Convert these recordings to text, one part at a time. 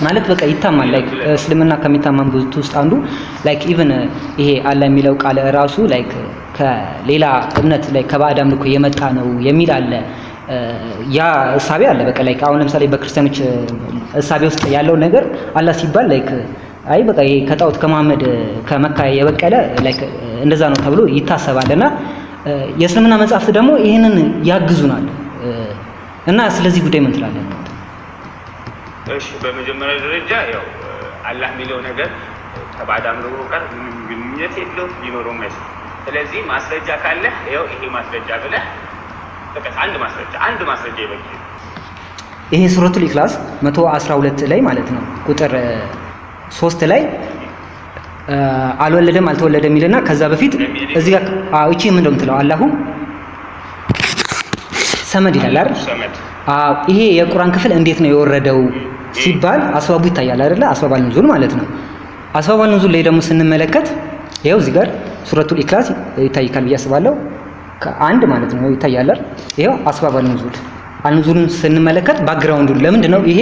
ማለት በቃ ይታማል። ላይክ እስልምና ከሚታማበት ውስጥ አንዱ ላይክ ኢቭን ይሄ አላህ የሚለው ቃል ራሱ ላይክ ከሌላ እምነት ላይክ ከባዕድ አምልኮ የመጣ ነው የሚል አለ። ያ እሳቤ አለ። በቃ ላይክ አሁን ለምሳሌ በክርስቲያኖች እሳቤ ውስጥ ያለው ነገር አላህ ሲባል ላይክ አይ በቃ ይሄ ከጣውት ከመሐመድ ከመካ የበቀለ ላይክ እንደዛ ነው ተብሎ ይታሰባልና የእስልምና መጽሐፍት ደግሞ ይሄንን ያግዙናል። እና ስለዚህ ጉዳይ ምን ትላለህ? እሺ በመጀመሪያ ደረጃ ያው አላህ የሚለው ነገር ከባዕድ አምልኮ ጋር ግንኙነት የለውም ሊኖረውም አይችልም። ስለዚህ ማስረጃ ካለ ያው ይሄ ማስረጃ ብለህ በቃ አንድ ማስረጃ ይበቃል። ይሄ ሱረቱል ኢኽላስ 112 ላይ ማለት ነው ቁጥር 3 ላይ አልወለደም አልተወለደም ይልና ከዛ በፊት እዚህ ጋር እቺ ምን እንደምትለው አላሁ ሰመድ ይላል አይደል? ይሄ የቁርአን ክፍል እንዴት ነው የወረደው ሲባል አስባቡ ይታያል አይደለ? አስባባል ንዙል ማለት ነው። አስባባል ንዙል ላይ ደግሞ ስንመለከት ይሄው እዚህ ጋር ሱረቱል ኢኽላስ ይታይካል ብዬ አስባለሁ። ከአንድ ማለት ነው ይታያል። ይሄው አስባባል ንዙል አንዙልን ስንመለከት ባክግራውንዱን ለምንድን ነው ይሄ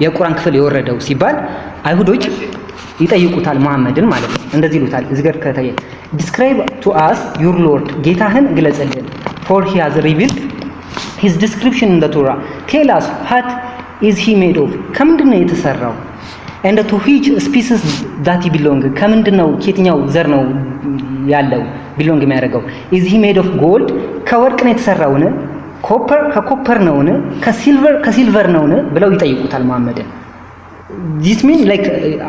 የቁርአን ክፍል የወረደው ሲባል አይሁዶች ይጠይቁታል መሐመድን ማለት ነው። እንደዚህ ይሉታል እዚህ ጋር ከታየ describe to us your lord ጌታህን ግለጽልን for he has revealed his description in the Torah tell us what is he made of ከምንድን ነው የተሰራው and to which species that he belong ከምንድን ነው ከየትኛው ዘር ነው ያለው belong የሚያደርገው is he made of gold ከወርቅ ነው የተሰራውን ኮፐር ከኮፐር ነውን ከሲልቨር ነውን ብለው ይጠይቁታል መሐመድን። this mean like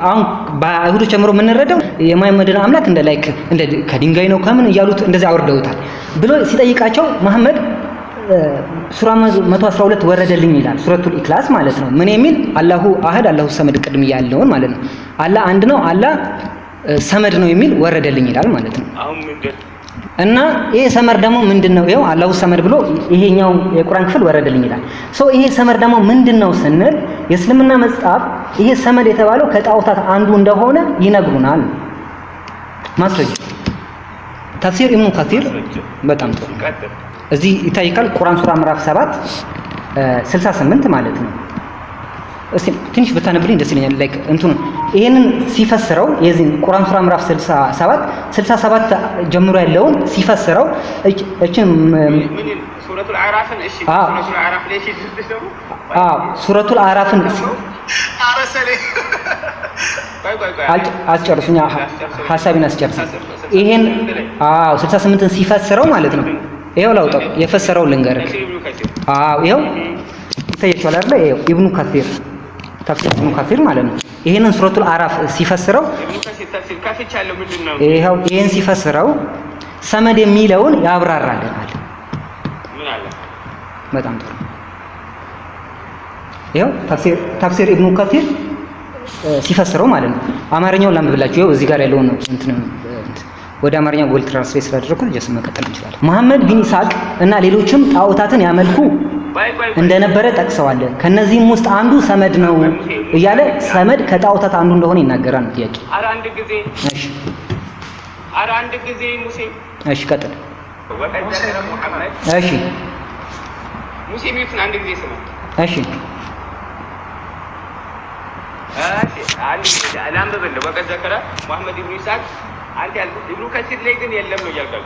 አሁን በአይሁዶች ጨምሮ የምንረዳው የመሐመድን አምላክ እንደ ላይክ እንደ ከድንጋይ ነው ከምን እያሉት እንደዚህ አወርደውታል ብሎ ሲጠይቃቸው መሐመድ ሱራ 112 ወረደልኝ ይላል ሱረቱል ኢኽላስ ማለት ነው። ምን የሚል አላሁ አህድ አላሁ ሰመድ ቅድም ያለውን ማለት ነው። አላህ አንድ ነው አላህ ሰመድ ነው የሚል ወረደልኝ ይላል ማለት ነው። እና ይሄ ሰመር ደግሞ ምንድነው? ይሄው አላሁ ሰመድ ብሎ ይሄኛው የቁርአን ክፍል ወረደልኝ ይላል። ይሄ ሰመር ደግሞ ምንድነው ስንል የእስልምና መጽሐፍ ይሄ ሰመድ የተባለው ከጣዖታት አንዱ እንደሆነ ይነግሩናል። ማስረጃ ተፍሲር ኢብኑ ከሲር በጣም ጥሩ እዚህ ይታይካል። ቁርአን ሱራ ምዕራፍ 7 68 ማለት ነው። እስቲ ትንሽ ብታነብልኝ ደስ ይለኛል። ላይክ እንቱን ይሄንን ሲፈስረው የዚህን ቁርአን ሱራ ምዕራፍ 67 ጀምሮ ያለውን ሲፈስረው እቺን ሱረቱል አዕራፍን እሺ ሱረቱል አዕራፍ ላይ ሲደርሱ ሱረቱል አዕራፍን አስጨርሱኛ ሐሳቤን አስጨርሱ። ይሄን 68ን ሲፈስረው ማለት ነው። ይሄው ላውጣው የፈሰረው ልንገርህ። ይሄው ይታያችኋል አይደል? ይሄው ኢብኑ ከሲር ተፍሲር ኢብኑ ከሲር ማለት ነው። ይሄንን ሱረቱል አዕራፍ ሲፈስረው ይሄው ይሄን ሲፈስረው ሰመድ የሚለውን ያብራራልናል። በጣም ጥሩ። ይሄው ተፍሲር ኢብኑ ከሲር ሲፈስረው ማለት ነው። አማርኛውን ላንብብላችሁ። ይሄው እዚህ ጋር ያለውን ነው እንትን ወደ አማርኛ ጎል ትራንስሌት ስላደረኩት ጀስት መቀጠል እንችላለን። መሐመድ ቢን ኢስሐቅ እና ሌሎችም ጣዖታትን ያመልኩ እንደነበረ ጠቅሰዋል። ከነዚህም ውስጥ አንዱ ሰመድ ነው እያለ ሰመድ ከጣዖታት አንዱ እንደሆነ ይናገራል። ነው ጥያቄ። አንድ ጊዜ ሙሴ እሺ፣ ቀጥል። እሺ፣ ሙሴ ሚቱን አንድ ጊዜ ስማ። እሺ፣ አንድ ጊዜ አላምበበለ ወቀ ዘከረ መሐመድ ኢብኑ ኢስሐቅ አንተ ያልኩት ኢብኑ ከሲር ላይ ግን የለም ነው እያልከው።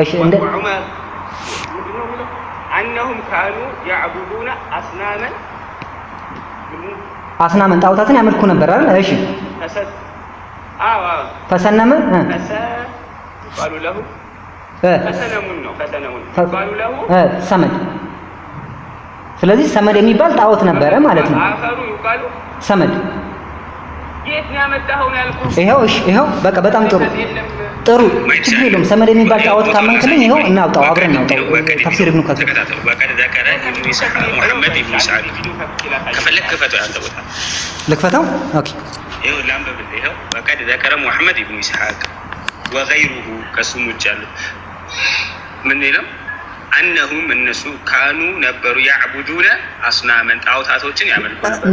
እሺ፣ እንደ ዑመር ምንድነው ብለው أنهم كانوا يعبدون أصناما ጣዖታትን ያመልኩ ነበር አይደል? እሺ ፈሰነመ قالوا له ፈሰነሙን ነው ፈሰነሙን قالوا له ሰመድ። ስለዚህ ሰመድ የሚባል ጣዖት ነበረ ማለት ነው። አፈሩ ይቃሉ ሰመድ የት ነው ያመጣኸው ነው ያልኩህ። ይሄው እሺ፣ ይሄው በቃ በጣም ጥሩ ጥሩ ችግር የለውም። ሰመድ የሚባል ጣዖት ካመንክልኝ ይሄው እናውጣው፣ አብረን እናውጣው። ተፍሲር ኢብኑ ከሲር ወቀድ ዘከረ ኢብኑ ኢስሐቅ ሙሐመድ ኢብኑ ኢስሐቅ ከፈለክ ክፈተው ያንተ ቦታ ልክፈተው። ኦኬ ይሄው ላምበብል። ይሄው ወቀድ ዘከረ ሙሐመድ ኢብኑ ኢስሐቅ ወገይሩሁ ከስሙ ውጭ ያሉት ምን ይለው أنهم الناس كانوا نبروا يعبدون أصناما ጣዖታቶችን ያመልኩ ነበር።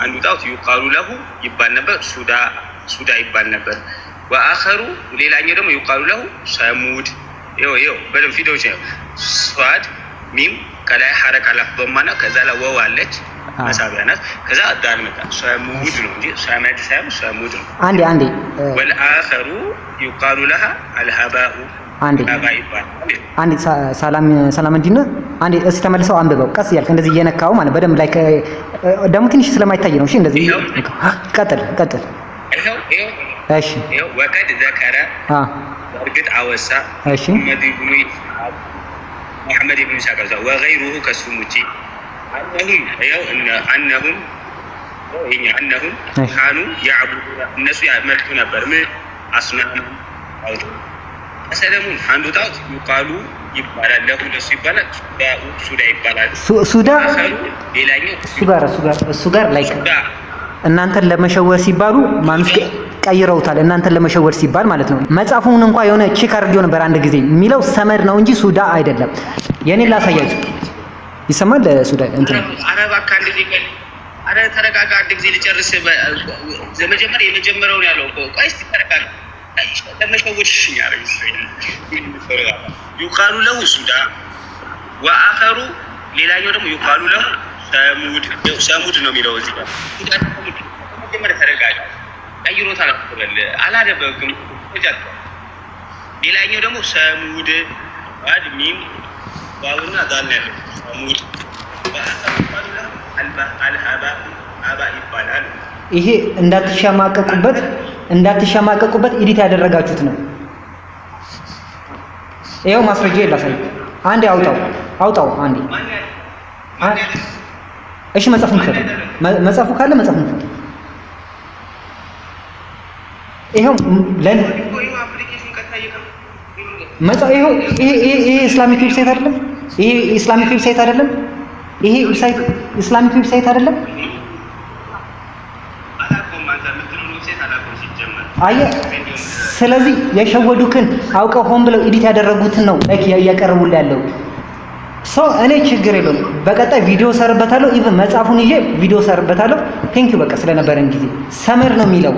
አንዱ ጣዖት ይقال له ይባል ነበር ሱዳ ይባል ነበር። ወአخሩ ሌላኛው ደግሞ ይقال له ሰሙድ። ይኸው በደም ፊደሎች ነው ሷድ ሚም ከላይ ሐረካ ላፍ በማና ከዛ ላይ ወው አለች መሳቢያ ናት። ከዛ ዳል መጣ ሰሙድ ነው እንጂ ሰመድ ሳይሆን ሰሙድ ነው። አንዴ ወልአኸሩ ይቃሉ ለሃ አልሀባኡ አንዴ ሰላም እንዲና አንዴ እስቲ ተመልሰው አንብበው ቀስ እያልክ እንደዚህ እየነካው ማለት በደንብ ላይ ደግሞ ትንሽ ስለማይታይ ነው። እሺ እንደዚህ ቀጥል። እሺ ወቀድ ዘከረ እርግጥ አወሳ እሺ መሐመድ ኢብኑ ኢስሐቅ ወገይሩሁ ከሱም ውጪ أنهم كانوا يعبدون الناس يعملوا نبر من أصنام أسلمون عنده طاوت يقالوا يبالا له ناس يبالا سودا يبالا سودا ሌላኛው ሱጋር ላይክ እናንተን ለመሸወር ሲባሉ ማኑስ ቀይረውታል። እናንተን ለመሸወር ሲባል ማለት ነው። መጽሐፉን እንኳን የሆነ ቼክ አድርጌው ነበር አንድ ጊዜ የሚለው ሰመድ ነው እንጂ ሱዳ አይደለም። የኔን ላሳያችሁ ይሰማል። ሱዳን እንትን አረብ አካል ሊቀል አረ ተረጋጋ፣ አንድ ጊዜ ልጨርስ። የመጀመሪያውን ያለው ቆይ እስቲ ተረጋጋ። ለመሸወድሽ ያረጋግጥ ይቃሉ ለው ሱዳ ወአኸሩ ሌላኛው ደግሞ ይቃሉ ለው ሰሙድ ነው የሚለው እዚህ ጋር መጀመሪያ ተረጋጋ። ቀይሮታል አላደበቅም። ሌላኛው ደግሞ ሰሙድ አድሚም ባውና ዳል ነው ሰሙድ አልሀባ ይባላል። ይሄ እንዳትሸማቀቁበት ኤዲት ያደረጋችሁት ነው። ይሄው ማስረጃ ይላሳይ። አንዴ አውጣው አንዴ። እሺ መጽሐፉን ክፈት። መጽሐፉ ካለ መጽሐፉን ክፈት። ይሄው ይሄ ኢስላሚክ ዌብሳይት አይደለም። ይሄ ኢስላሚክ ዌብሳይት አይደለም። ይሄ ኢስላሚክ ዌብሳይት አይደለም። አየህ፣ ስለዚህ የሸወዱክን አውቀው ሆን ብለው ኤዲት ያደረጉትን ነው ላይክ እያቀረቡልህ ያለው። እኔ ችግር የለውም። በቀጣይ ቪዲዮ ሰርበታለሁ። ኢቭን መጽሐፉን ይዤ ቪዲዮ ሰርበታለሁ። ቴንኪው በቃ ስለነበረን ጊዜ። ሰመር ነው የሚለው